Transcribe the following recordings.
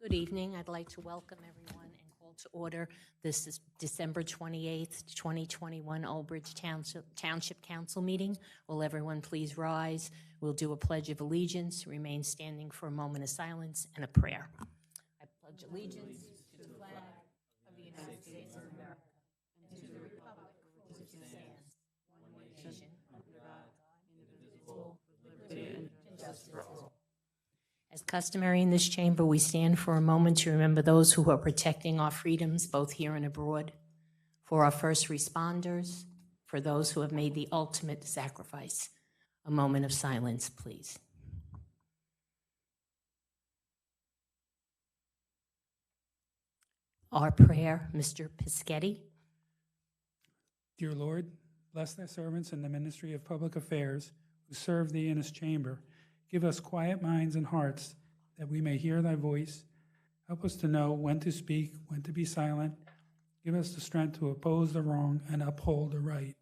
Good evening. I'd like to welcome everyone and call to order. This is December 28th, 2021 Old Bridge Township Council meeting. Will everyone please rise? We'll do a pledge of allegiance, remain standing for a moment of silence, and a prayer. I pledge allegiance to the flag of the United States of America and to the republic for which it stands, one nation, under God, indivisible, with liberty and justice for all. As customary in this chamber, we stand for a moment to remember those who are protecting our freedoms, both here and abroad, for our first responders, for those who have made the ultimate sacrifice. A moment of silence, please. Our prayer, Mr. Pischetti. Dear Lord, bless thy servants in the ministry of public affairs who serve thee in this chamber. Give us quiet minds and hearts that we may hear thy voice. Help us to know when to speak, when to be silent. Give us the strength to oppose the wrong and uphold the right.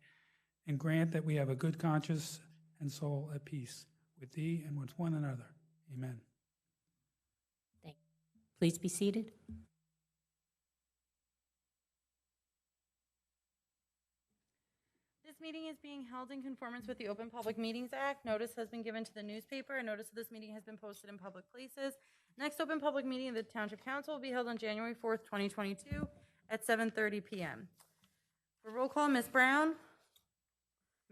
And grant that we have a good conscience and soul at peace with thee and with one another. Amen. Thank you. Please be seated. This meeting is being held in conformance with the Open Public Meetings Act. Notice has been given to the newspaper, and notice of this meeting has been posted in public places. Next open public meeting of the Township Council will be held on January 4th, 2022 at 7:30 p.m. For roll call, Ms. Brown?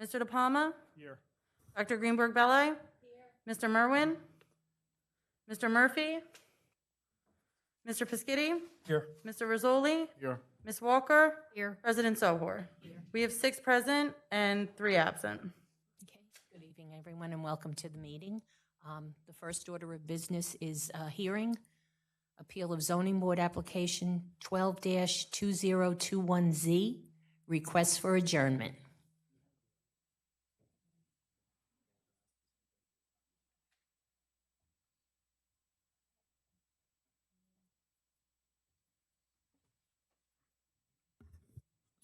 Mr. De Palma? Here. Dr. Greenberg-Belli? Here. Mr. Merwin? Mr. Murphy? Mr. Pischetti? Here. Mr. Rizzoli? Here. Ms. Walker? Here. President Sohor? Here. We have 6 present and 3 absent. Okay. Good evening, everyone, and welcome to the meeting. The first order of business is a hearing, appeal of zoning board application 12-2021Z, request for adjournment.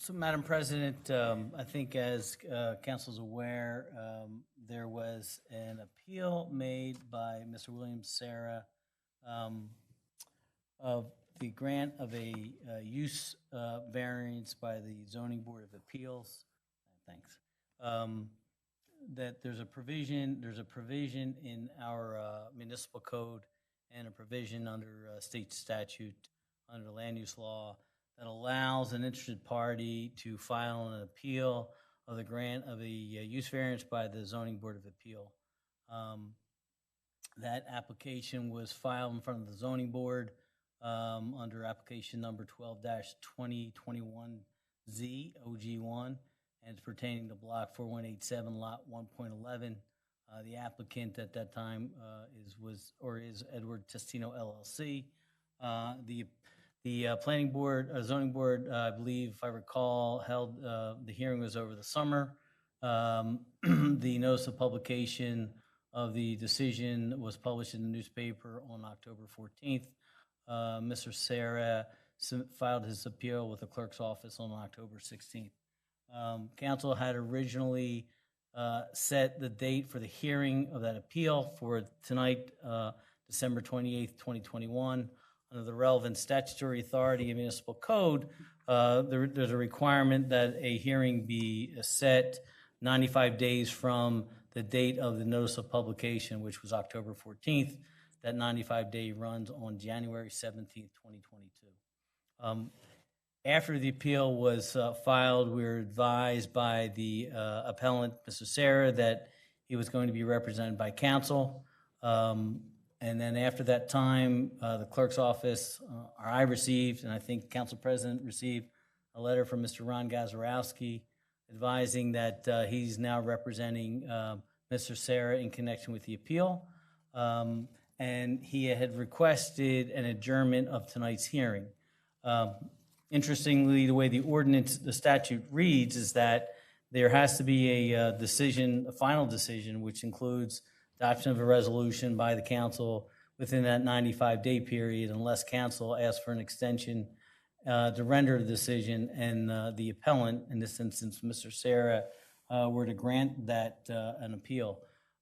So, Madam President, I think as Council's aware, there was an appeal made by Mr. William Sarah of the grant of a use variance by the Zoning Board of Appeals. Thanks. That there's a provision in our municipal code and a provision under state statute under land use law that allows an interested party to file an appeal of the grant of a use variance by the Zoning Board of Appeal. That application was filed in front of the Zoning Board under application number 12-2021Z, OG1, and it's pertaining to block 4187, lot 1.11. The applicant at that time is Edward Testino, LLC. The planning board, zoning board, I believe, if I recall, held the hearing was over the summer. The notice of publication of the decision was published in the newspaper on October 14th. Mr. Sarah filed his appeal with the clerk's office on October 16th. Council had originally set the date for the hearing of that appeal for tonight, December 28th, 2021. Under the relevant statutory authority and municipal code, there's a requirement that a hearing be set 95 days from the date of the notice of publication, which was October 14th. That 95-day runs on January 17th, 2022. After the appeal was filed, we were advised by the appellant, Mr. Sarah, that he was going to be represented by counsel. And then after that time, the clerk's office, or I received, and I think Council President received, a letter from Mr. Ron Gazarovski advising that he's now representing Mr. Sarah in connection with the appeal. And he had requested an adjournment of tonight's hearing. Interestingly, the way the statute reads is that there has to be a final decision, which includes adoption of a resolution by the council within that 95-day period, unless council asks for an extension to render the decision, and the appellant, in this instance, Mr. Sarah, were to grant that an appeal.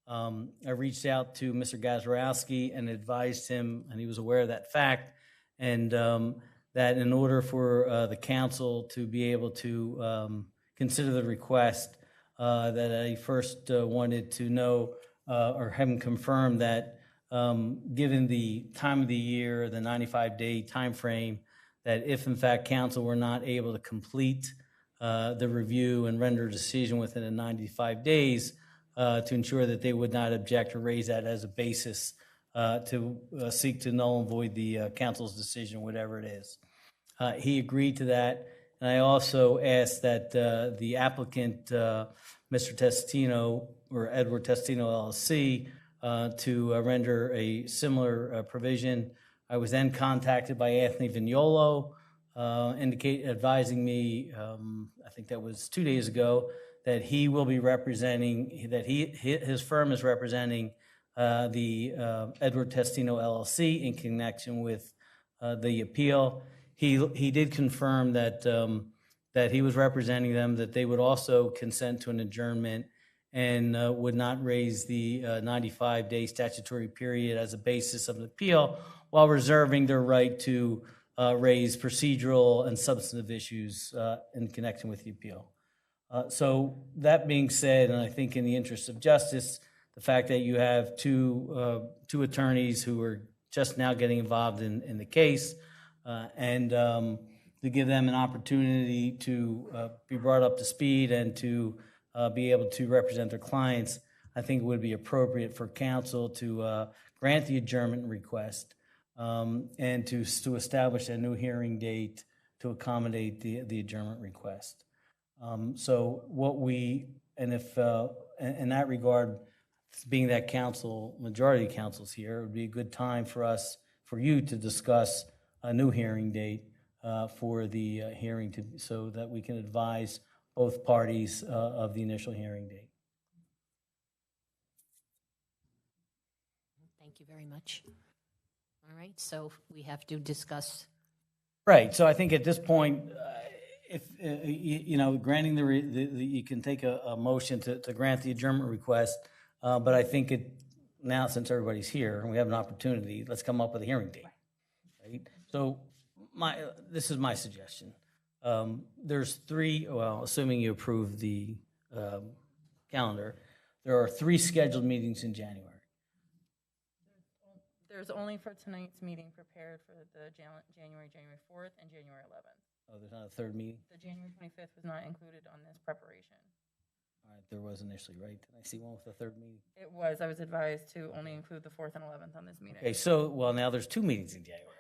I reached out to Mr. Gazarovski and advised him, and he was aware of that fact, and that in order for the council to be able to consider the request, that I first wanted to know or have him confirm that given the time of the year, the 95-day time frame, that if in fact council were not able to complete the review and render a decision within the 95 days, to ensure that they would not object or raise that as a basis to seek to null and void the council's decision, whatever it is. He agreed to that, and I also asked that the applicant, Mr. Testino, or Edward Testino LLC, to render a similar provision. I was then contacted by Anthony Vignolo, advising me, I think that was 2 days ago, that he will be representing, that his firm is representing the Edward Testino LLC in connection with the appeal. He did confirm that that he was representing them, that they would also consent to an adjournment and would not raise the 95-day statutory period as a basis of an appeal, while reserving their right to raise procedural and substantive issues in connection with the appeal. So that being said, and I think in the interest of justice, the fact that you have two attorneys who are just now getting involved in the case, and to give them an opportunity to be brought up to speed and to be able to represent their clients, I think it would be appropriate for counsel to grant the adjournment request and to establish a new hearing date to accommodate the adjournment request. So what we, and if in that regard, being that majority of council's here, it would be a good time for you to discuss a new hearing date for the hearing, so that we can advise both parties of the initial hearing date. Thank you very much. All right, so we have to discuss. Right, so I think at this point, if, granting you can take a motion to grant the adjournment request, but I think now, since everybody's here and we have an opportunity, let's come up with a hearing date, right? So this is my suggestion. There's assuming you approve the calendar, there are 3 scheduled meetings in January. There's only for tonight's meeting prepared for the January 4th and January 11th. Oh, there's not a third meeting? The January 25th was not included on this preparation. All right, there was initially, right? Did I see one with a third meeting? It was. I was advised to only include the 4th and 11th on this meeting. Okay, so, now there's 2 meetings in January.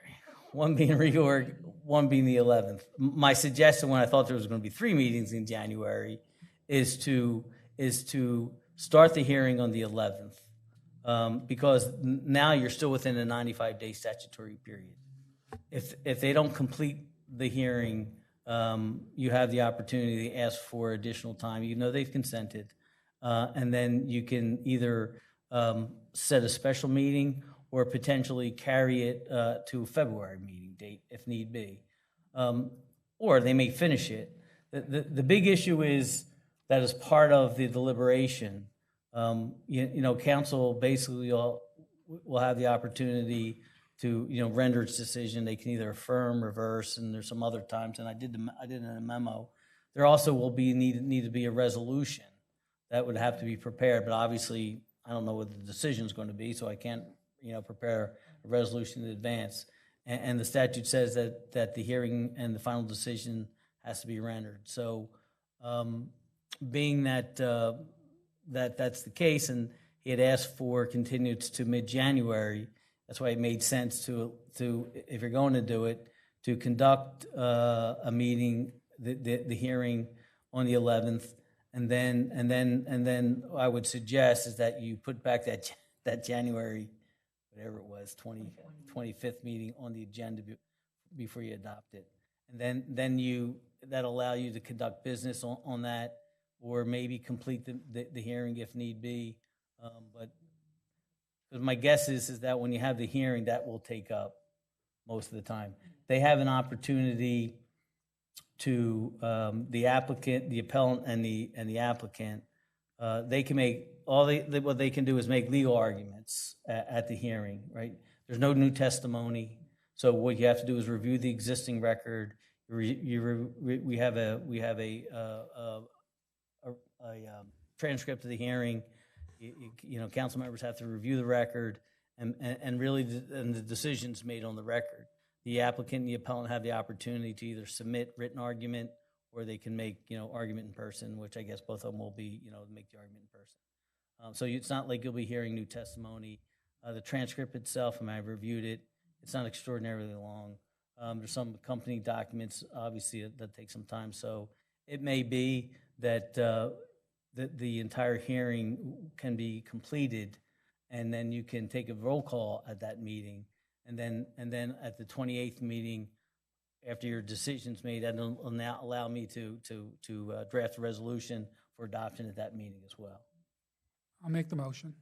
One being reorg, one being the 11th. My suggestion, when I thought there was going to be 3 meetings in January, is to start the hearing on the 11th, because now you're still within a 95-day statutory period. If they don't complete the hearing, you have the opportunity to ask for additional time. You know they've consented, and then you can either set a special meeting or potentially carry it to a February meeting date if need be. Or they may finish it. The big issue is that as part of the deliberation, council basically will have the opportunity to render its decision. They can either affirm, reverse, and there's some other times, and I did in a memo. There also will need to be a resolution that would have to be prepared, but obviously I don't know what the decision is going to be, so I can't prepare a resolution in advance. And the statute says that the hearing and the final decision has to be rendered. So being that that's the case, and he had asked for continuance to mid-January, that's why it made sense to if you're going to do it, to conduct a meeting, the hearing on the 11th, and then I would suggest is that you put back that January, whatever it was, 25th meeting on the agenda before you adopt it, and then that'll allow you to conduct business on that, or maybe complete the hearing if need be, but. Because my guess is that when you have the hearing, that will take up most of the time. They have an opportunity to the applicant, the appellant, and the applicant. They can make what they can do is make legal arguments at the hearing. Right? There's no new testimony, So what you have to do is review the existing record. We have a transcript of the hearing. Council members have to review the record and really the decisions made on the record. The applicant and the appellant have the opportunity to either submit written argument or they can make, argument in person, which I guess both of them will be, make the argument in person. So it's not like you'll be hearing new testimony. The transcript itself, I've reviewed it. It's not extraordinarily long. There's some accompanying documents, obviously, that take some time. So it may be that the entire hearing can be completed, and then you can take a roll call at that meeting, and then at the 28th meeting, after your decision's made, that'll now allow me to draft a resolution for adoption at that meeting as well. I'll make the motion.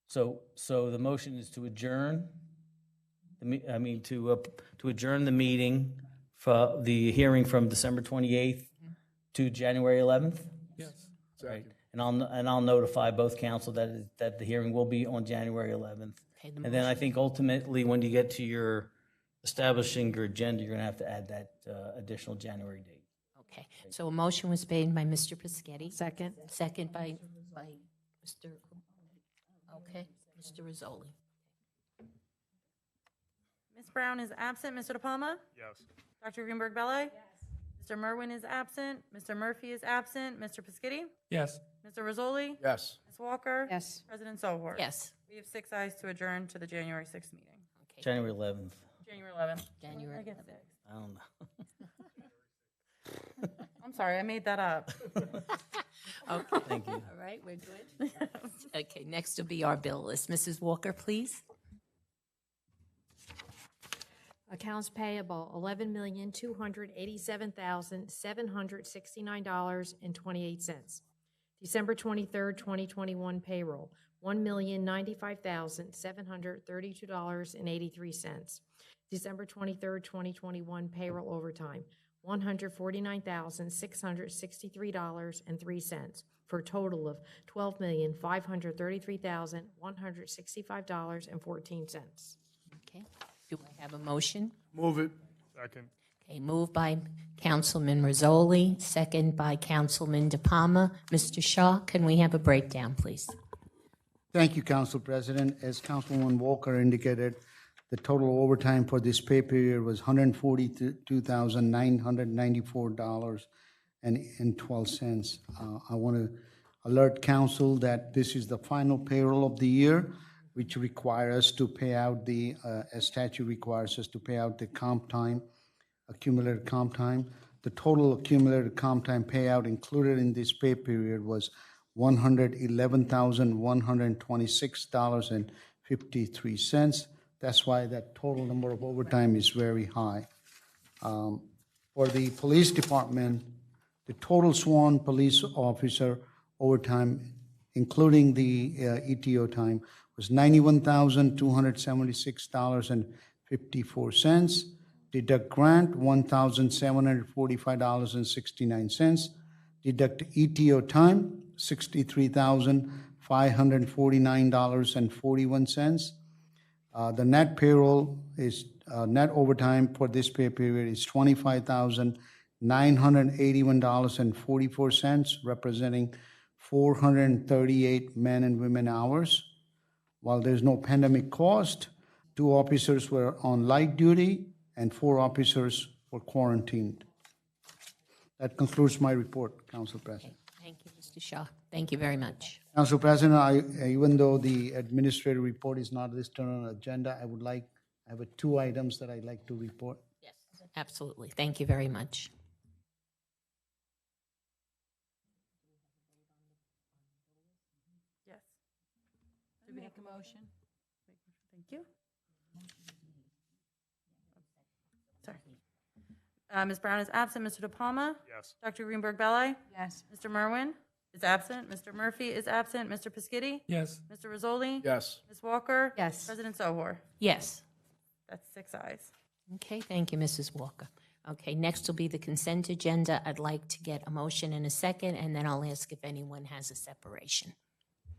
So the motion is to adjourn. To adjourn the meeting for the hearing from December 28th to January 11th. Yes. Right. And I'll notify both council that the hearing will be on January 11th. Okay, And then I think ultimately, when you get to your establishing your agenda, you're going to have to add that additional January date. Okay, so a motion was made by Mr. Pescetti. Second. Second by Mr. Okay, Mr. Rizzoli. Ms. Brown is absent. Mr. De Palma? Yes. Dr. Greenberg-Belli? Yes. Mr. Merwin is absent. Mr. Murphy is absent. Mr. Pescetti? Yes. Mr. Rizzoli? Yes. Ms. Walker? Yes. President Sohor? Yes. We have 6 ayes to adjourn to the January 6th meeting. Okay, January 11th. January 11th. January I guess 11th. 6. I don't know. I'm sorry, I made that up. Okay, Thank you. all right, we're good. Okay, next will be our bill list. Mrs. Walker, please. Accounts payable, $11,287,769.28. December 23rd, 2021 payroll, $1,095,732.83. December 23rd, 2021 payroll overtime, $149,663.03, for a total of $12,533,165.14. Okay, do I have a motion? Move it. Second. Okay, moved by Councilman Rizzoli, second by Councilman De Palma. Mr. Shaw, can we have a breakdown, please? Thank you, Council President. As Councilwoman Walker indicated, the total overtime for this pay period was $142,994.12. I want to alert Council that this is the final payroll of the year, which requires us to pay out the, as statute requires us to pay out the comp time, accumulated comp time. The total accumulated comp time payout included in this pay period was $111,126.53. That's why that total number of overtime is very high. For the police department, the total sworn police officer overtime, including the ETO time, was $91,276.54. Deduct grant, $1,745.69. Deduct ETO time, $63,549.41. The net payroll is, net overtime for this pay period is $25,981.44, representing 438 men and women hours. While there's no pandemic cost, 2 officers were on light duty and 4 officers were quarantined. That concludes my report, Council President. Thank you, Mr. Shaw. Thank you very much. Council President, even though the administrative report is not listed on the agenda, I have 2 items that I'd like to report. Yes, absolutely. Thank you very much. Yes. Did we make a motion? Thank you. Sorry. Ms. Brown is absent. Mr. De Palma? Yes. Dr. Greenberg-Belli? Yes. Mr. Merwin is absent. Mr. Murphy is absent. Mr. Pescetti? Yes. Mr. Rizzoli? Yes. Ms. Walker? Yes. President Sohor? Yes. That's 6 ayes. Okay, thank you, Mrs. Walker. Okay, next will be the consent agenda. I'd like to get a motion in a second, and then I'll ask if anyone has a separation.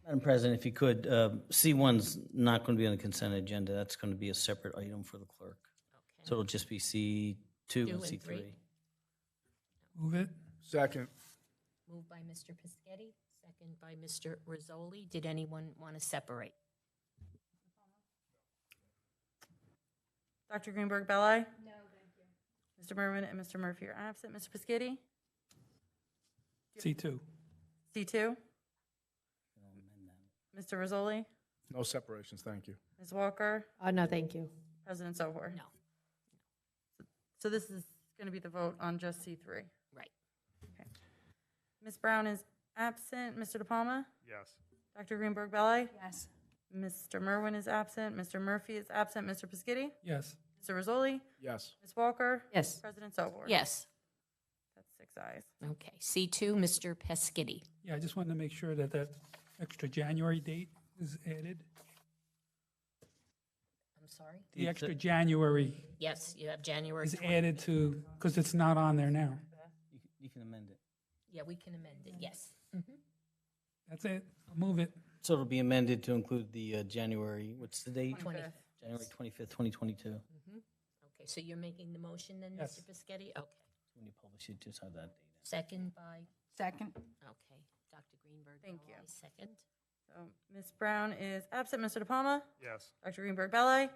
Madam President, if you could, C1's not going to be on the consent agenda. That's going to be a separate item for the clerk. So it'll just be C2 and and C3. 3. Move it. Second. Moved by Mr. Pischetti, second by Mr. Rizzoli. Did anyone want to separate? Dr. Greenberg Belli? No, thank you. Mr. Merwin and Mr. Murphy are absent. Mr. Pischetti? C2. C2? Mr. Rizzoli? No separations, thank you. Ms. Walker? No, thank you. President Sohor? No. So this is going to be the vote on just C3. Right. Ms. Brown is absent. Mr. DePalma? Yes. Dr. Greenberg Belli? Yes. Mr. Merwin is absent. Mr. Murphy is absent. Mr. Pischetti? Yes. Mr. Rizzoli? Yes. Ms. Walker? Yes. President Sohor? Yes. That's 6 ayes. Okay. C2, Mr. Pischetti. Yeah, I just wanted to make sure that that extra January date is added. I'm sorry? The extra January Yes, you have January is 20. added to, because it's not on there now. You can amend it. Yeah, we can amend it, yes. That's it. I'll move it. So it'll be amended to include the January, what's the date? 25th. January 25th, 2022. Okay, so you're making the motion then, Yes. Mr. Pischetti? Okay. When you publish it, just have that date. Second by, Second. okay, Dr. Greenberg. Thank you. Belli, Second. So Ms. Brown is absent. Mr. DePalma? Yes. Dr. Greenberg Belli?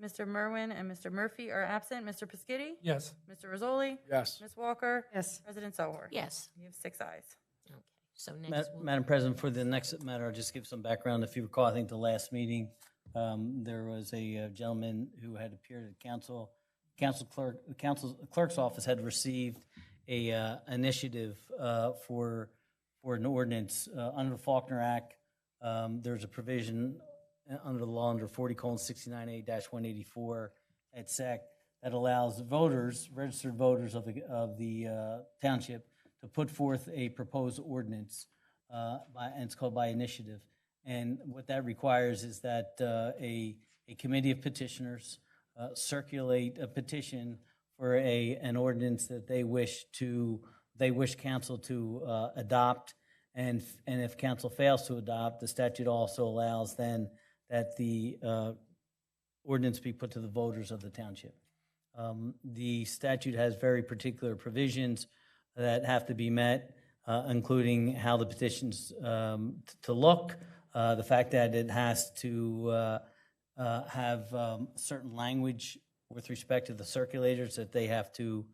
Mr. Merwin and Mr. Murphy are absent. Mr. Pischetti? Yes. Mr. Rizzoli? Yes. Ms. Walker? Yes. President Sohor? Yes. You have 6 ayes. Okay, so next we'll... Madam President, for the next matter, I'll just give some background. If you recall, I think the last meeting, there was a gentleman who had appeared at council. The clerk's office had received a initiative for an ordinance under the Faulkner Act. There's a provision under the law under 40:69A-184 at SEC that allows voters, registered voters of the township, to put forth a proposed ordinance, and it's called by initiative. And what that requires is that a committee of petitioners circulate a petition for an ordinance that they wish council to adopt. And if council fails to adopt, the statute also allows then that the ordinance be put to the voters of the township. The statute has very particular provisions that have to be met, including how the petitions to look, the fact that it has to have certain language with respect to the circulators, that they have to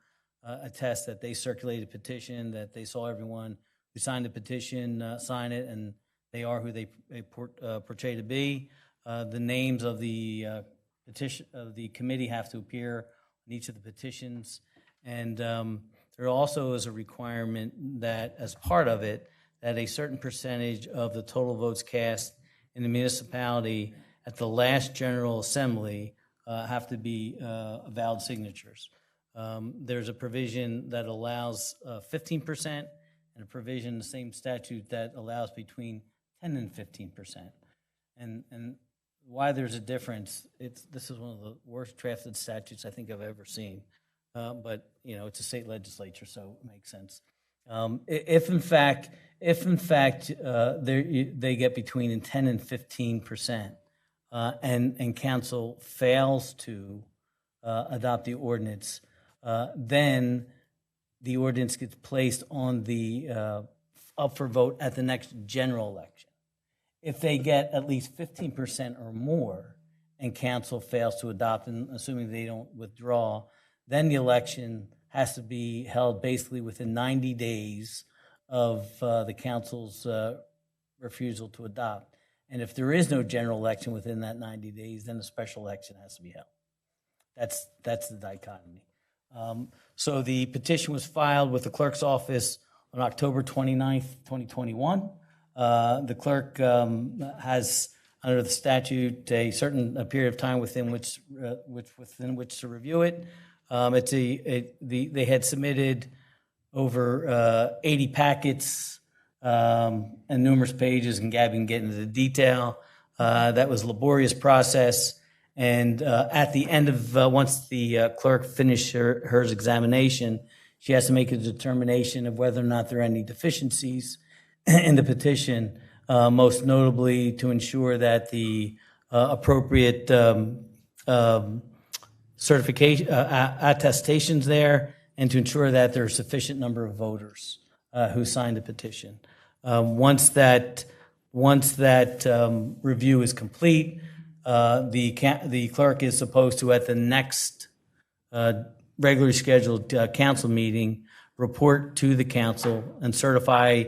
attest that they circulated a petition, that they saw everyone who signed the petition sign it, and they are who they portray to be. The names of the petition of the committee have to appear on each of the petitions, and there also is a requirement that, as part of it, that a certain percentage of the total votes cast in the municipality at the last General Assembly have to be valid signatures. There's a provision that allows 15%, and a provision in the same statute that allows between 10 and 15%. And why there's a difference, this is one of the worst drafted statutes I think I've ever seen. But, you know, it's a state legislature, so it makes sense. If in fact they get between 10 and 15%, and council fails to adopt the ordinance, then the ordinance gets placed on the up for vote at the next general election. If they get at least 15% or more, and council fails to adopt, and assuming they don't withdraw, then the election has to be held basically within 90 days of the council's refusal to adopt. And if there is no general election within that 90 days, then a special election has to be held. That's the dichotomy. So the petition was filed with the clerk's office on October 29th, 2021. The clerk has, under the statute, a certain period of time within which to review it. They had submitted over 80 packets and numerous pages, and Gabby can get into the detail. That was a laborious process. And at the end of, once the clerk finished her examination, she has to make a determination of whether or not there are any deficiencies in the petition most notably to ensure that the appropriate certification, attestations there, and to ensure that there are sufficient number of voters who signed the petition. Once that review is complete, the clerk is supposed to, at the next regularly scheduled council meeting, report to the council and certify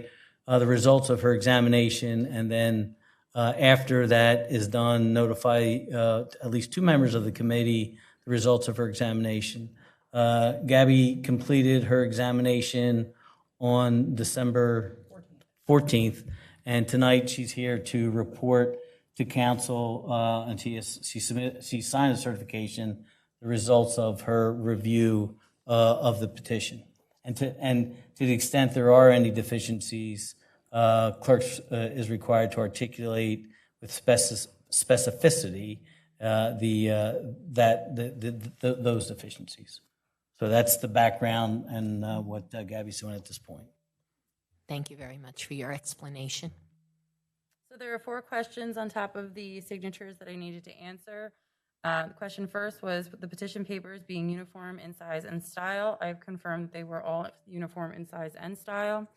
the results of her examination, and then after that is done, notify at least 2 members of the committee the results of her examination. Gabby completed her examination on December 14th, and tonight she's here to report to council, and she signed a certification, the results of her review of the petition. And to the extent there are any deficiencies, clerk is required to articulate with specificity those deficiencies. So that's the background and what Gabby's doing at this point. Thank you very much for your explanation. So there are 4 questions on top of the signatures that I needed to answer. The question first was the petition papers being uniform in size and style. I've confirmed they were all uniform in size and style.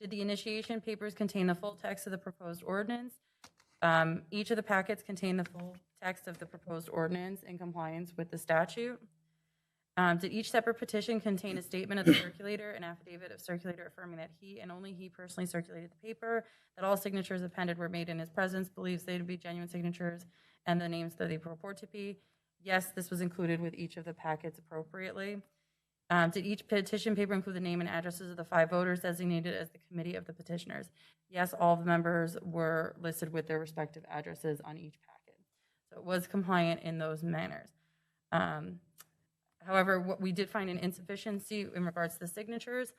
Did the initiation papers contain the full text of the proposed ordinance? Each of the packets contain the full text of the proposed ordinance in compliance with the statute. Did each separate petition contain a statement of the circulator, an affidavit of circulator affirming that he and only he personally circulated the paper, that all signatures appended were made in his presence, believes they to be genuine signatures, and the names that they purport to be? Yes, this was included with each of the packets appropriately. Did each petition paper include the name and addresses of the 5 voters designated as the committee of the petitioners? Yes, all of the members were listed with their respective addresses on each packet. So it was compliant in those manners. However, what we did find an insufficiency in regards to the signatures.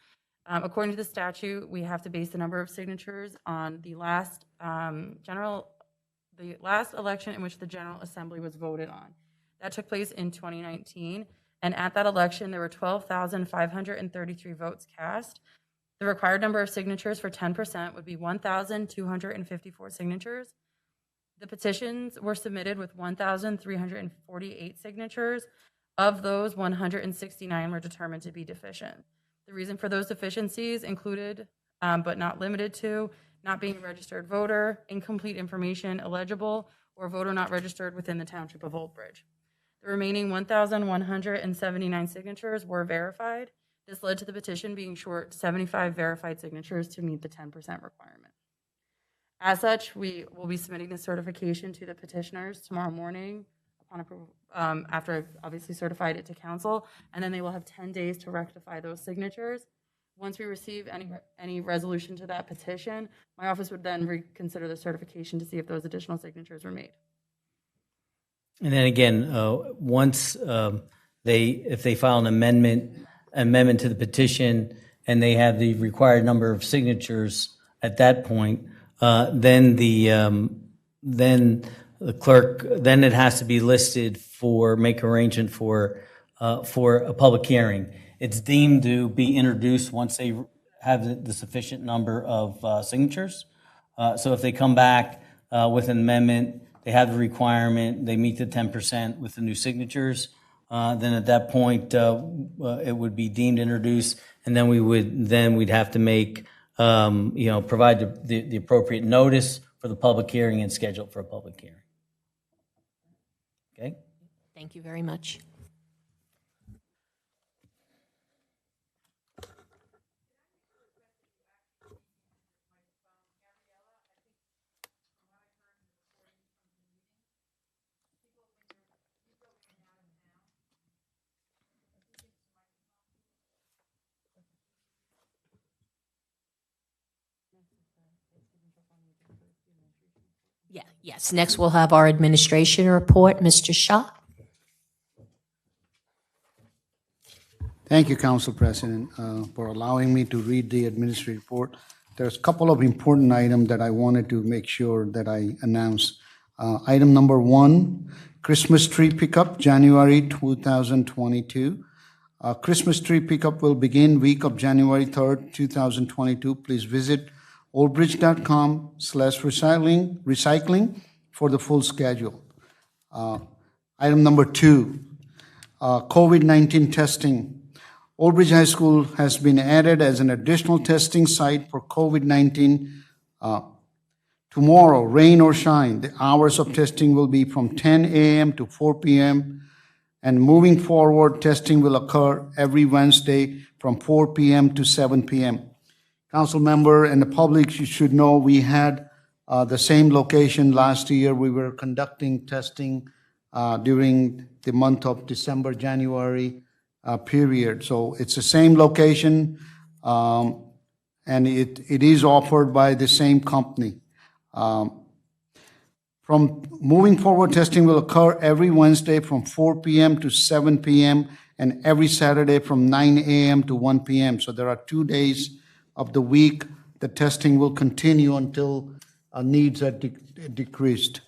According to the statute, we have to base the number of signatures on the last election in which the General Assembly was voted on. That took place in 2019, and at that election, there were 12,533 votes cast. The required number of signatures for 10% would be 1,254 signatures. The petitions were submitted with 1,348 signatures. Of those, 169 were determined to be deficient. The reason for those deficiencies included, but not limited to, not being a registered voter, incomplete information, illegible, or voter not registered within the Township of Old Bridge. The remaining 1,179 signatures were verified. This led to the petition being short 75 verified signatures to meet the 10% requirement. As such, we will be submitting the certification to the petitioners tomorrow morning upon approval, after I've obviously certified it to council, and then they will have 10 days to rectify those signatures. Once we receive any resolution to that petition, my office would then reconsider the certification to see if those additional signatures were made. And then again, once if they file an amendment to the petition and they have the required number of signatures at that point, then the clerk, then it has to be listed make arrangement for a public hearing. It's deemed to be introduced once they have the sufficient number of signatures. So if they come back with an amendment, they have the requirement, they meet the 10% with the new signatures, then at that point it would be deemed introduced, and then we'd have to make provide the appropriate notice for the public hearing and schedule for a public hearing. Okay. Thank you very much. Yes. Next, we'll have our administration report. Mr. Shah. Thank you, Council President, for allowing me to read the administrative report. There's a couple of important items that I wanted to make sure that I announce. Item number 1, Christmas tree pickup, January 2022. Christmas tree pickup will begin week of January 3rd, 2022. Please visit oldbridge.com/recycling for the full schedule. Item number 2, COVID-19 testing. Old Bridge High School has been added as an additional testing site for COVID-19. Tomorrow, rain or shine, the hours of testing will be from 10 a.m. to 4 p.m. And moving forward, testing will occur every Wednesday from 4 p.m. to 7 p.m. Council member and the public, you should know we had the same location last year. We were conducting testing during the month of December, January period. So it's the same location, and it is offered by the same company. From moving forward, testing will occur every Wednesday from 4 p.m. to 7 p.m. and every Saturday from 9 a.m. to 1 p.m. So there are 2 days of the week the testing will continue until needs are decreased.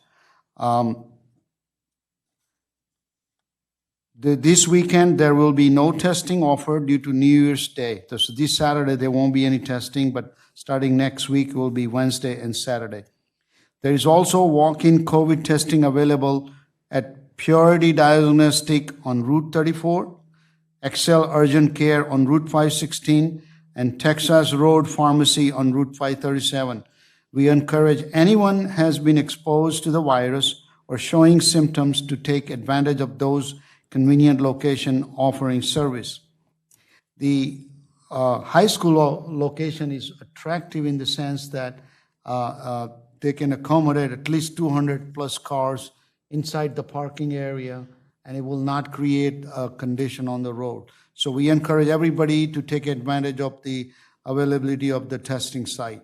This weekend, there will be no testing offered due to New Year's Day. So this Saturday, there won't be any testing, but starting next week, it will be Wednesday and Saturday. There is also walk-in COVID testing available at Purity Diagnostic on Route 34, Excel Urgent Care on Route 516, and Texas Road Pharmacy on Route 537. We encourage anyone who has been exposed to the virus or showing symptoms to take advantage of those convenient location offering service. The high school location is attractive in the sense that they can accommodate at least 200 plus cars inside the parking area, and it will not create a condition on the road. So we encourage everybody to take advantage of the availability of the testing site.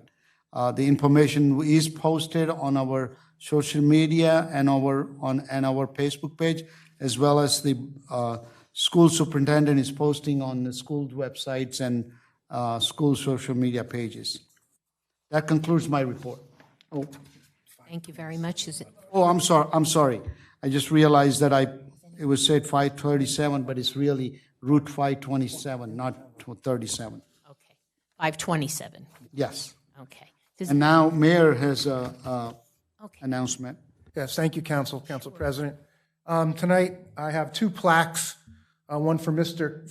The information is posted on our social media and our Facebook page, as well as the school superintendent is posting on the school websites and school social media pages. That concludes my report. Oh, Thank you very much. Is it, I'm sorry. I just realized that it was said 537, but it's really Route 527, not 37. okay, 527, Yes. okay. And now Mayor has a Okay. announcement. Yes, thank you, Council President. Tonight, I have 2 plaques, one for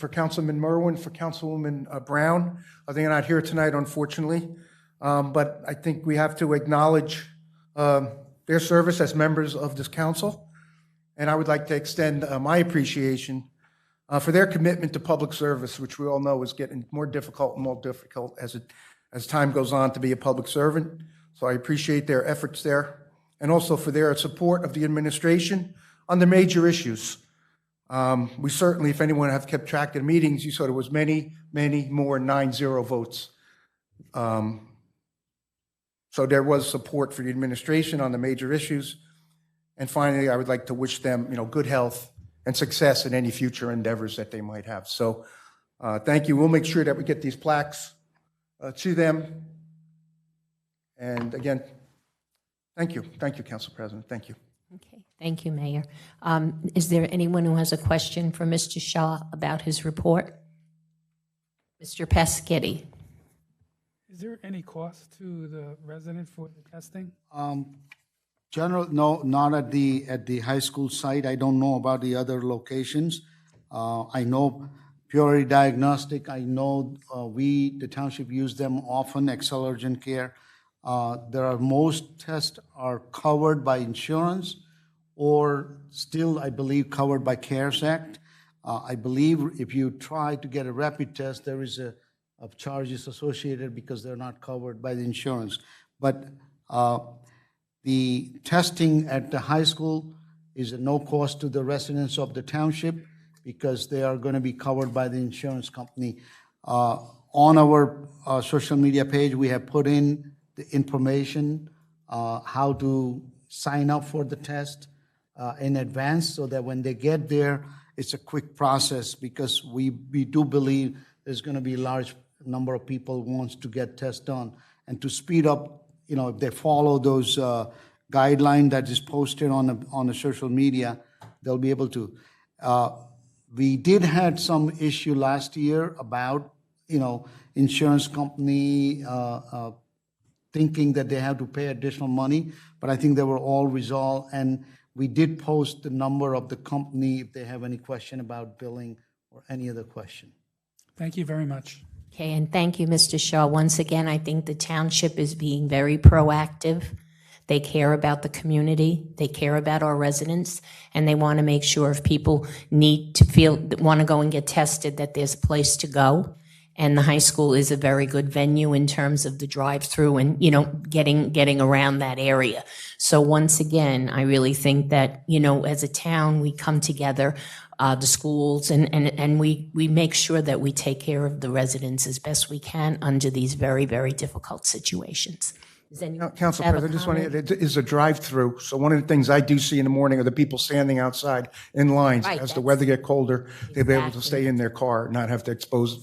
Councilman Merwin, for Councilwoman Brown. They're not here tonight, unfortunately, but I think we have to acknowledge their service as members of this council, and I would like to extend my appreciation for their commitment to public service, which we all know is getting more difficult and more difficult as time goes on to be a public servant. So I appreciate their efforts there, and also for their support of the administration on the major issues. We certainly, if anyone have kept track of the meetings, you saw there was many more 9-0 votes. So there was support for the administration on the major issues. And finally, I would like to wish them, good health and success in any future endeavors that they might have. So thank you. We'll make sure that we get these plaques to them. And again, thank you. Thank you, Council President. Thank you. Okay, thank you, Mayor. Is there anyone who has a question for Mr. Shaw about his report? Mr. Pescetti. Is there any cost to the resident for the testing? No, not at the high school site. I don't know about the other locations. I know Purity Diagnostic. I know the township use them often, Excel Urgent Care. Most tests are covered by insurance or still, I believe, covered by CARES Act. I believe if you try to get a rapid test, there is of charges associated because they're not covered by the insurance. But the testing at the high school is at no cost to the residents of the township because they are going to be covered by the insurance company. On our social media page, we have put in the information, how to sign up for the test in advance so that when they get there, it's a quick process because we do believe there's going to be a large number of people who wants to get tests done. And to speed up, if they follow those guidelines that is posted on the social media, they'll be able to. We did had some issue last year about, insurance company thinking that they have to pay additional money, but I think they were all resolved. And we did post the number of the company if they have any question about billing or any other question. Thank you very much. Okay, and thank you, Mr. Shaw. Once again, I think the township is being very proactive. They care about the community, they care about our residents, and they want to make sure if people need to want to go and get tested, that there's a place to go. And the high school is a very good venue in terms of the drive-through and, getting around that area. So once again, I really think that, as a town, we come together, the schools, and we make sure that we take care of the residents as best we can under these very, very difficult situations. Does anyone Council have a President, I just comment? want to, it is a drive-through, so one of the things I do see in the morning are the people standing outside in lines. Right, As the that's- weather get colder, they'll be able to Exactly. stay in their car, not have to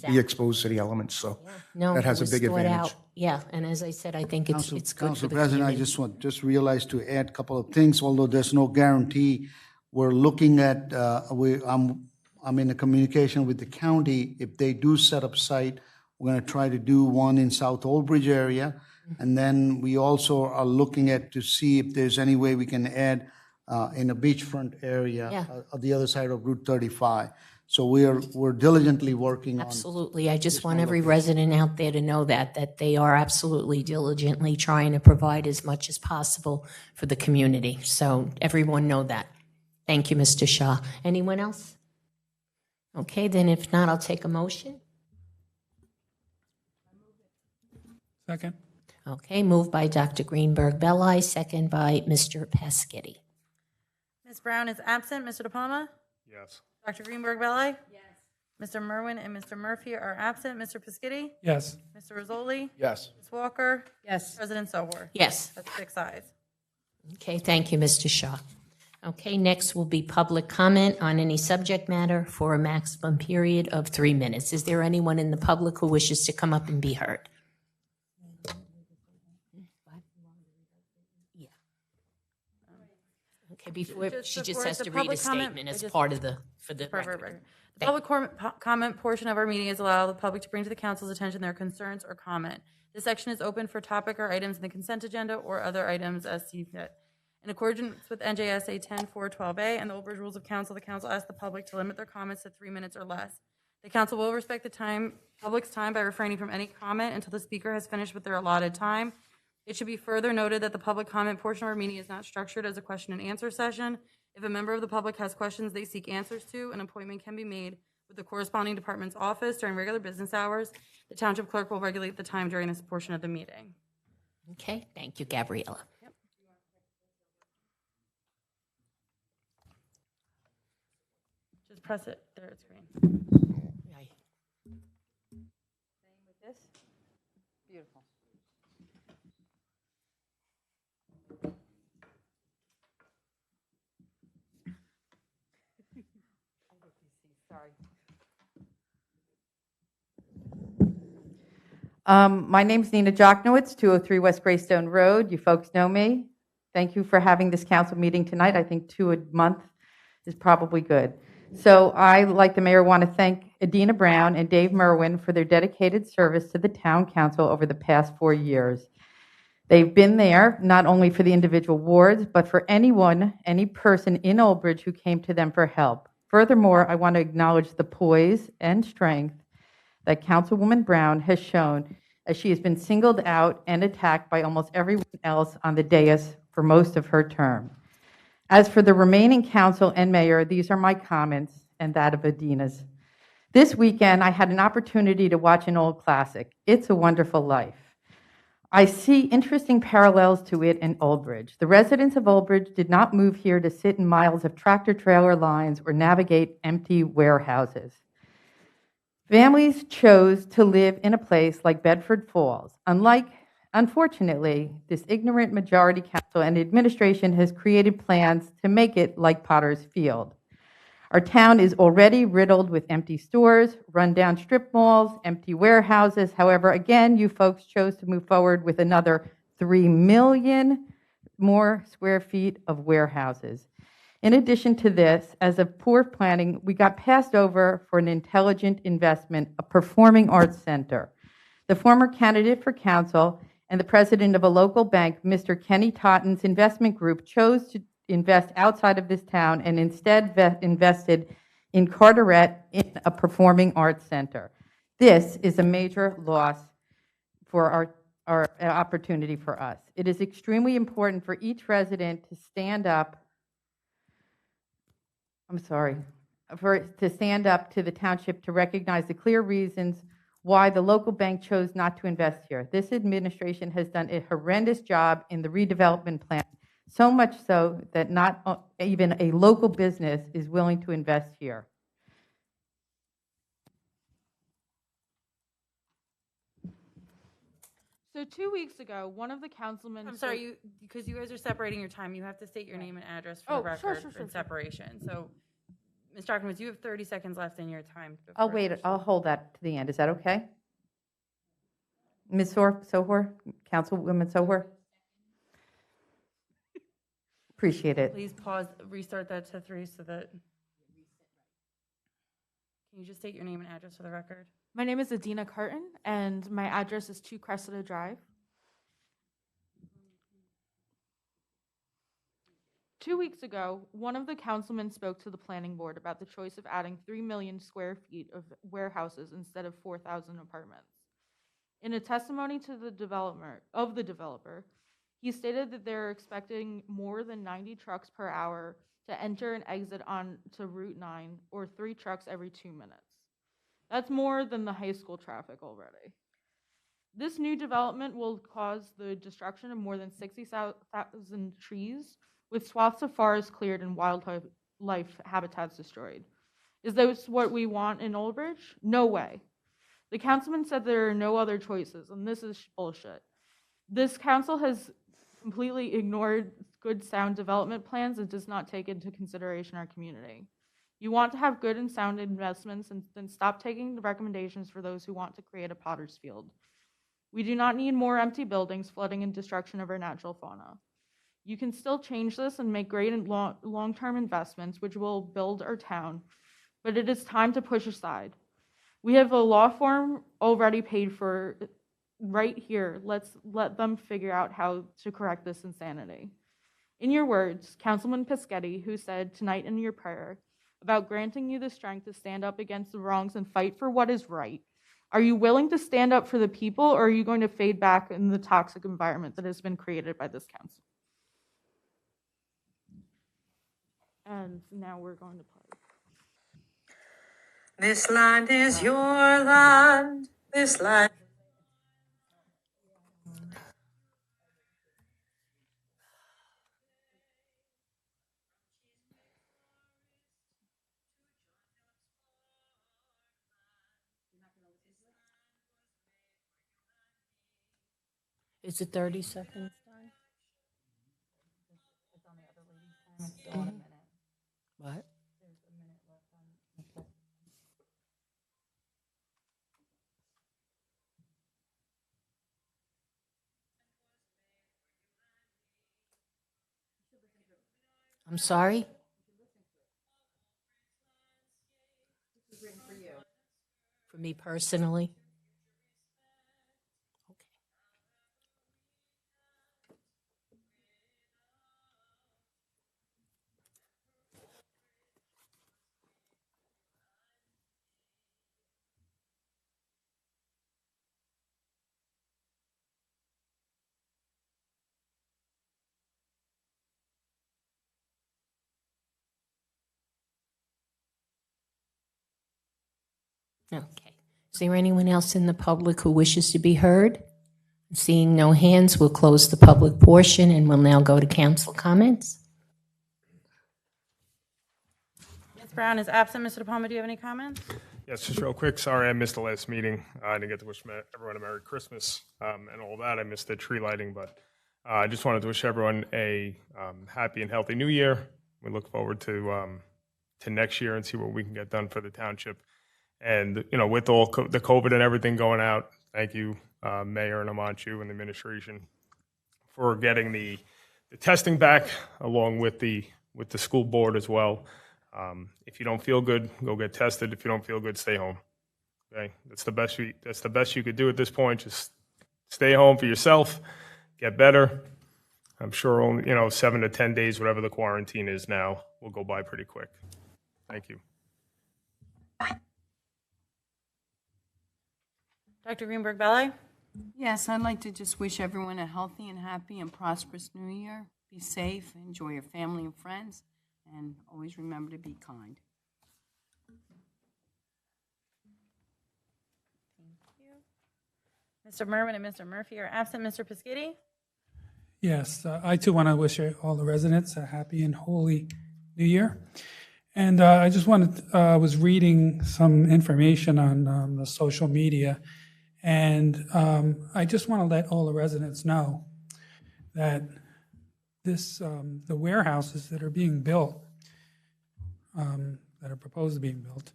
be exposed to the elements, so No, that has it a was big thought advantage. out. Yeah, and as I said, I think it's good for Council the President, I community. just realized to add a couple of things, although there's no guarantee. We're looking at, I'm in a communication with the county. If they do set up site, we're going to try to do one in South Old Bridge area. And then we also are looking at to see if there's any way we can add in a beachfront area Yeah. on the other side of Route 35. So we're diligently working on. Absolutely. I just want every resident out there to know that they are absolutely diligently trying to provide as much as possible for the community. So everyone know that. Thank you, Mr. Shaw. Anyone else? Okay, then if not, I'll take a motion. Second? Okay, moved by Dr. Greenberg Belli, second by Mr. Pescetti. Ms. Brown is absent. Mr. De Palma? Yes. Dr. Greenberg Belli? Yes. Mr. Merwin and Mr. Murphy are absent. Mr. Piscitty? Yes. Mr. Rizzoli? Yes. Ms. Walker? Yes. President Sobor? Yes. That's 6 ayes. Okay, thank you, Mr. Shaw. Okay, next will be public comment on any subject matter for a maximum period of 3 minutes. Is there anyone in the public who wishes to come up and be heard? Yeah. Okay, before, Just she just before has the to read a public comment, statement I as just- part of for the Right, right, record. right. The public comment portion of our meeting is allowed the public to bring to the council's attention their concerns or comment. This section is open for topic or items in the consent agenda or other items as seen fit. In accordance with NJSA 10-412A and the Old Bridge Rules of Council, the council asks the public to limit their comments to 3 minutes or less. The council will respect the public's time by refraining from any comment until the speaker has finished with their allotted time. It should be further noted that the public comment portion of our meeting is not structured as a question and answer session. If a member of the public has questions they seek answers to, an appointment can be made with the corresponding department's office during regular business hours. The township clerk will regulate the time during this portion of the meeting. Okay, thank you, Gabriella. Just press it, there it's green. Right. This? Beautiful. Sorry. My name's Nina Joknowitz, 203 West Greystone Road. You folks know me. Thank you for having this council meeting tonight. I think 2 a month is probably good. So I, like the mayor, want to thank Adina Brown and Dave Merwin for their dedicated service to the town council over the past 4 years. They've been there not only for the individual wards, but for anyone, any person in Old Bridge who came to them for help. Furthermore, I want to acknowledge the poise and strength that Councilwoman Brown has shown as she has been singled out and attacked by almost everyone else on the dais for most of her term. As for the remaining council and mayor, these are my comments and that of Adina's. This weekend, I had an opportunity to watch an old classic, It's a Wonderful Life. I see interesting parallels to it in Old Bridge. The residents of Old Bridge did not move here to sit in miles of tractor-trailer lines or navigate empty warehouses. Families chose to live in a place like Bedford Falls. Unfortunately, this ignorant majority council and administration has created plans to make it like Potter's Field. Our town is already riddled with empty stores, rundown strip malls, empty warehouses. However, again, you folks chose to move forward with another 3 million more square feet of warehouses. In addition to this, as of poor planning, we got passed over for an intelligent investment, a performing arts center. The former candidate for council and the president of a local bank, Mr. Kenny Totten's investment group, chose to invest outside of this town and instead invested in Carteret in a performing arts center. This is a major loss for our opportunity for us. It is extremely important for each resident to stand up, to stand up to the township to recognize the clear reasons why the local bank chose not to invest here. This administration has done a horrendous job in the redevelopment plan, so much so that not even a local business is willing to invest here. So 2 weeks ago, one of the councilmen. I'm sorry, because you guys are separating your time, you have to state your name and address for the record in separation. So, Ms. Jacquemus, you have 30 seconds left in your time. I'll wait, I'll hold that to the end. Is that okay? Ms. Sohor, Councilwoman Sohor? Appreciate it. Please pause, restart that to 3 so that. Can you just state your name and address for the record? My name is Adina Carton, and my address is 2 Cressida Drive. 2 weeks ago, one of the councilmen spoke to the planning board about the choice of adding 3 million square feet of warehouses instead of 4,000 apartments. In a testimony to the developer, he stated that they're expecting more than 90 trucks per hour to enter and exit onto Route 9, or 3 trucks every 2 minutes. That's more than the high school traffic already. This new development will cause the destruction of more than 60,000 trees, with swaths of forest cleared and wildlife habitats destroyed. Is this what we want in Old Bridge? No way. The councilman said there are no other choices, and this is bullshit. This council has completely ignored good, sound development plans and does not take into consideration our community. You want to have good and sound investments, and then stop taking the recommendations for those who want to create a potter's field. We do not need more empty buildings, flooding, and destruction of our natural fauna. You can still change this and make great and long-term investments, which will build our town, but it is time to push aside. We have a law firm already paid for right here. Let's let them figure out how to correct this insanity. In your words, Councilman Pescetti, who said tonight in your prayer about granting you the strength to stand up against the wrongs and fight for what is right, are you willing to stand up for the people, or are you going to fade back in the toxic environment that has been created by this council? And now we're going to play. This land is your land. This land. Is it 30 seconds? What? I'm sorry? For me personally? Okay. Okay. Is there anyone else in the public who wishes to be heard? Seeing no hands, we'll close the public portion and we'll now go to council comments. Ms. Brown is absent. Mr. De Palma, do you have any comments? Yes, just real quick. Sorry I missed the last meeting. I didn't get to wish everyone a Merry Christmas and all that. I missed the tree lighting, but I just wanted to wish everyone a happy and healthy new year. We look forward to next year and see what we can get done for the township. And, you know, with all the COVID and everything going out, thank you, Mayor and Amanchu and the administration for getting the testing back, along with the school board as well. If you don't feel good, go get tested. If you don't feel good, stay home. Okay, that's the best you could do at this point. Just stay home for yourself, get better. I'm sure only, 7 to 10 days, whatever the quarantine is now, will go by pretty quick. Thank you. Dr. Greenberg Ballet? Yes, I'd like to just wish everyone a healthy and happy and prosperous new year. Be safe, enjoy your family and friends, and always remember to be kind. Mr. Merwin and Mr. Murphy are absent. Mr. Piscitty? Yes, I too want to wish all the residents a happy and holy new year. And I just was reading some information on the social media, and I just want to let all the residents know that the warehouses that are being built, that are proposed to be built,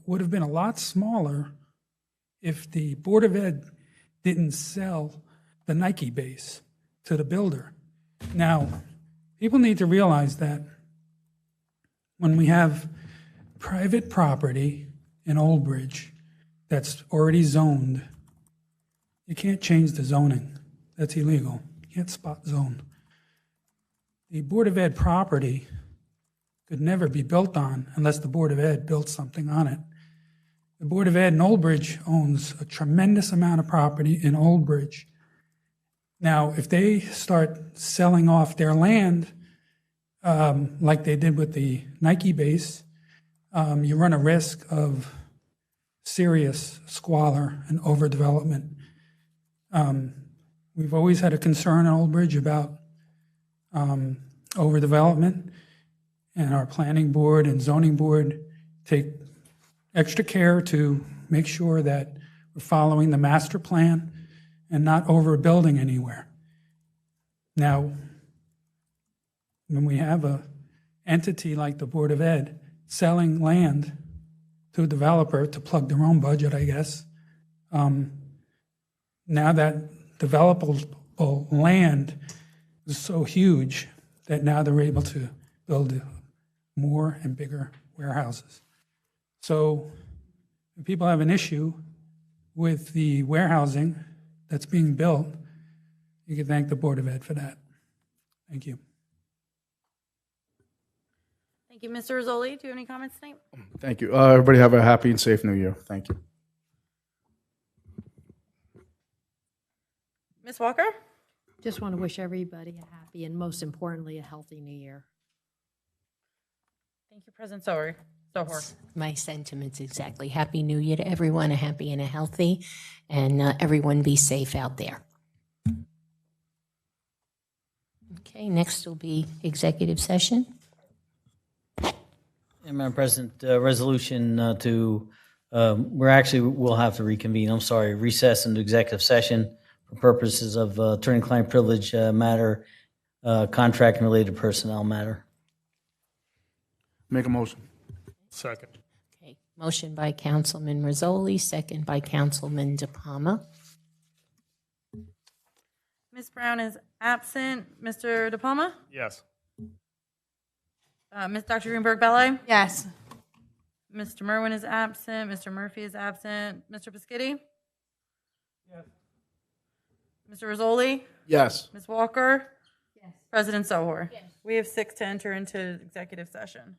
would have been a lot smaller if the Board of Ed didn't sell the Nike base to the builder. Now, people need to realize that when we have private property in Old Bridge that's already zoned, you can't change the zoning. That's illegal. You can't spot zone. The Board of Ed property could never be built on unless the Board of Ed built something on it. The Board of Ed in Old Bridge owns a tremendous amount of property in Old Bridge. Now, if they start selling off their land, like they did with the Nike base, you run a risk of serious squalor and overdevelopment. We've always had a concern in Old Bridge about overdevelopment, and our planning board and zoning board take extra care to make sure that we're following the master plan and not overbuilding anywhere. Now, when we have an entity like the Board of Ed selling land to a developer to plug their own budget, I guess, now that developable land is so huge that now they're able to build more and bigger warehouses. So if people have an issue with the warehousing that's being built, you can thank the Board of Ed for that. Thank you. Thank you. Mr. Rizzoli, do you have any comments tonight? Thank you. Everybody have a happy and safe new year. Thank you. Ms. Walker? Just want to wish everybody a happy and most importantly, a healthy new year. Thank you, President Sohor. My sentiments exactly. Happy New Year to everyone, a happy and a healthy, and everyone be safe out there. Okay, next will be executive session. And Madam President, resolution we'll have to reconvene, recess into executive session for purposes of attorney-client privilege matter, contract and related personnel matter. Make a motion. Second. Okay, motion by Councilman Rizzoli, second by Councilman De Palma. Ms. Brown is absent. Mr. De Palma? Yes. Dr. Greenberg Ballet? Yes. Mr. Merwin is absent. Mr. Murphy is absent. Mr. Piscitty? Yes. Mr. Rizzoli? Yes. Ms. Walker? Yes. President Sohor? Yes. We have 6 to enter into executive session.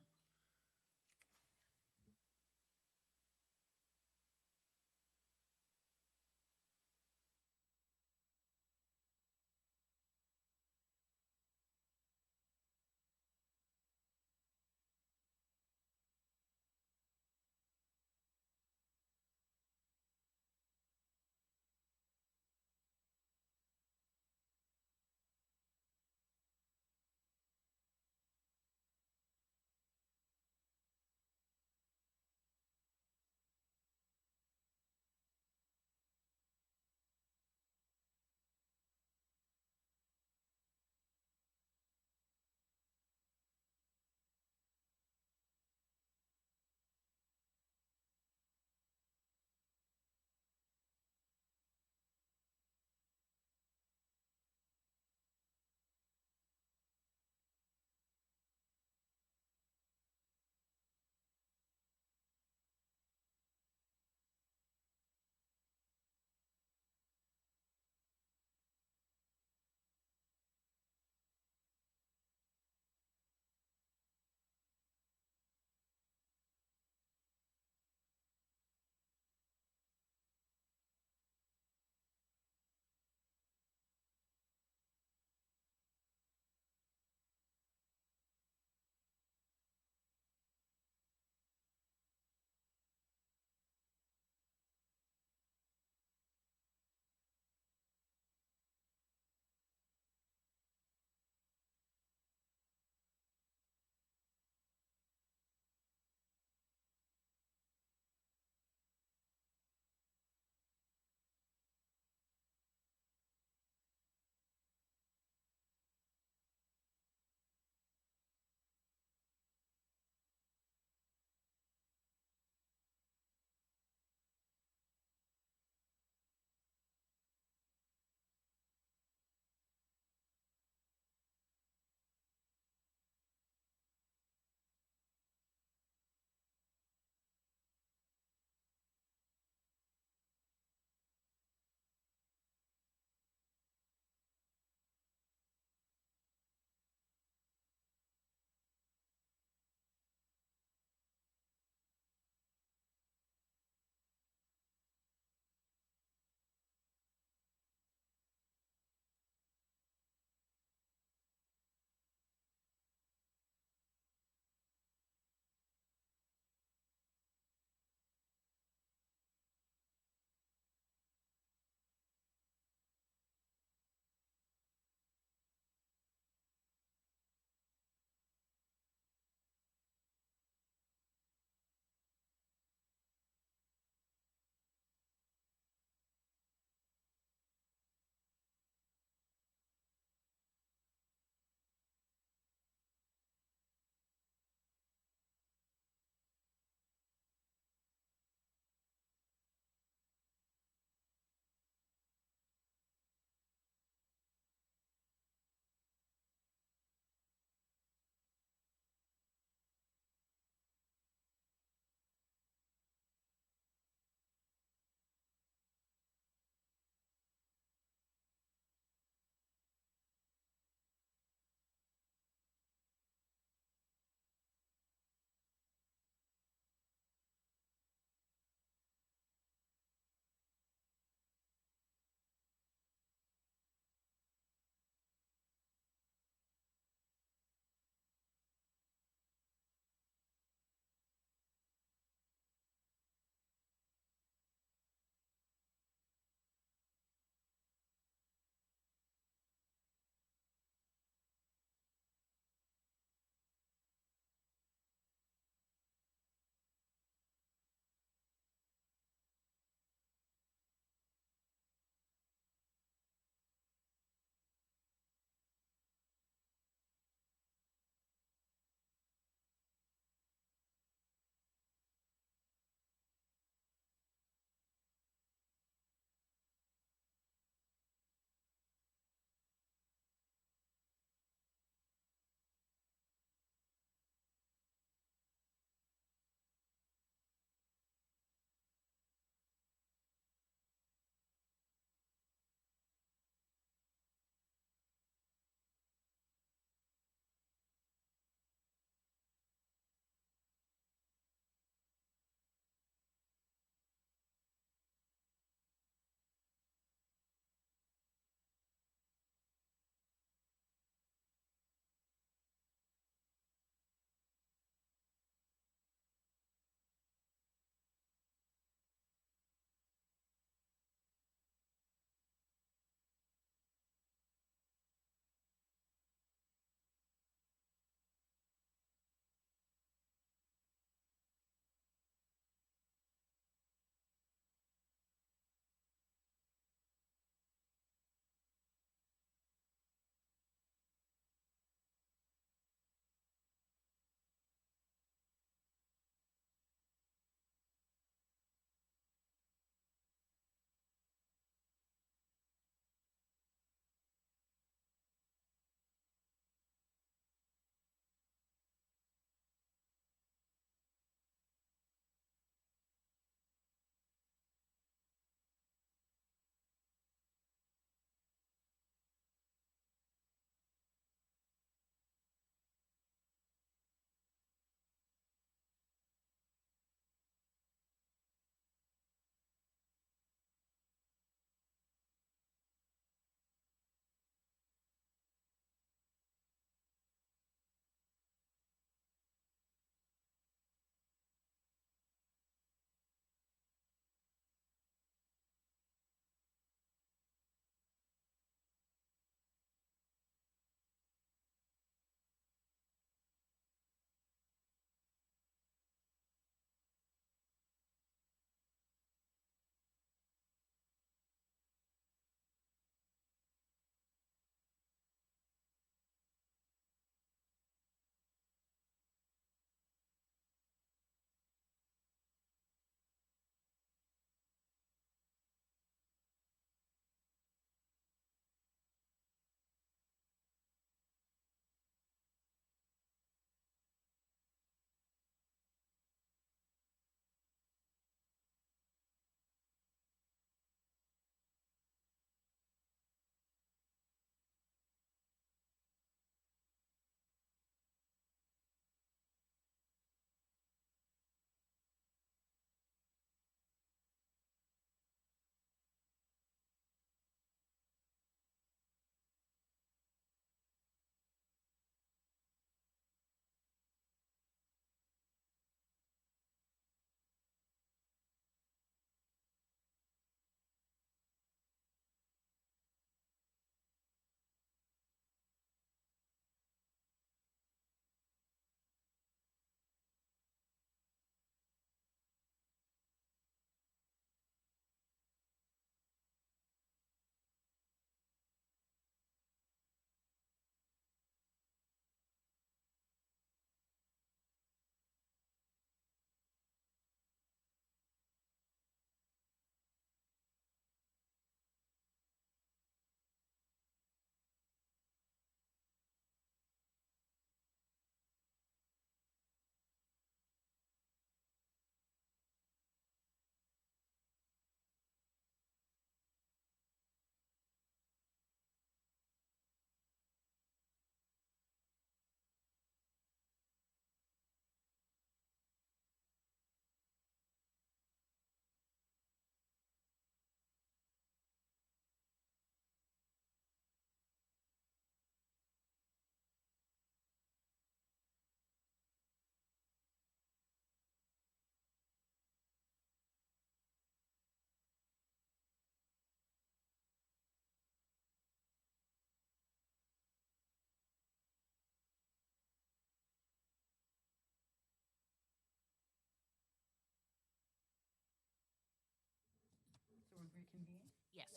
Yes.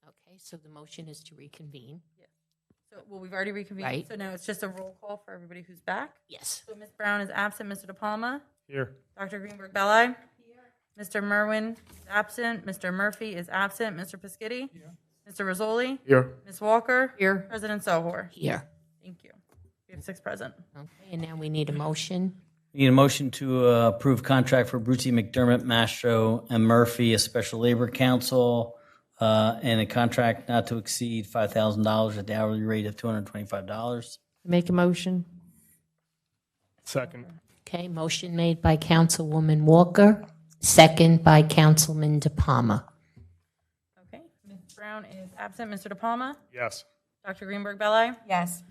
Okay, so the motion is to reconvene. So, well, we've already reconvened. Right. So now it's just a roll call for everybody who's back. Yes. So Ms. Brown is absent. Mr. De Palma? Here. Dr. Greenberg Belli? Mr. Merwin is absent. Mr. Murphy is absent. Mr. Piscitty? Mr. Rizzoli? Here. Ms. Walker? Here. President Sohor? Here. Thank you. We have 6 present. Okay, and now we need a motion. Need a motion to approve contract for Brucey, McDermott, Mastro, and Murphy, a special labor council, and a contract not to exceed $5,000 at the hourly rate of $225. Make a motion. Second. Okay, motion made by Councilwoman Walker, second by Councilman De Palma. Okay. Ms. Brown is absent. Mr. De Palma? Yes. Dr. Greenberg Belli? Yes.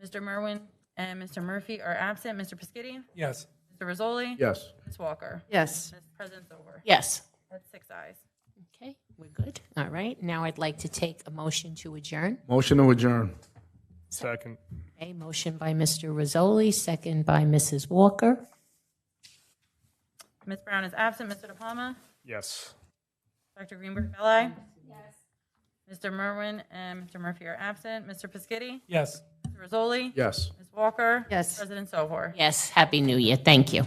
Mr. Merwin and Mr. Murphy are absent. Mr. Piscitty? Yes. Mr. Rizzoli? Yes. Ms. Walker? Yes. Ms. President Sohor? Yes. That's 6 ayes. Okay, we're good. All right, now I'd like to take a motion to adjourn. Motion to adjourn. Second. Okay, motion by Mr. Rizzoli, second by Mrs. Walker. Ms. Brown is absent. Mr. De Palma? Yes. Dr. Greenberg Belli? Yes. Mr. Merwin and Mr. Murphy are absent. Mr. Piscitty? Yes. Mr. Rizzoli? Yes. Ms. Walker? Yes. President Sohor? Yes, Happy New Year, thank you.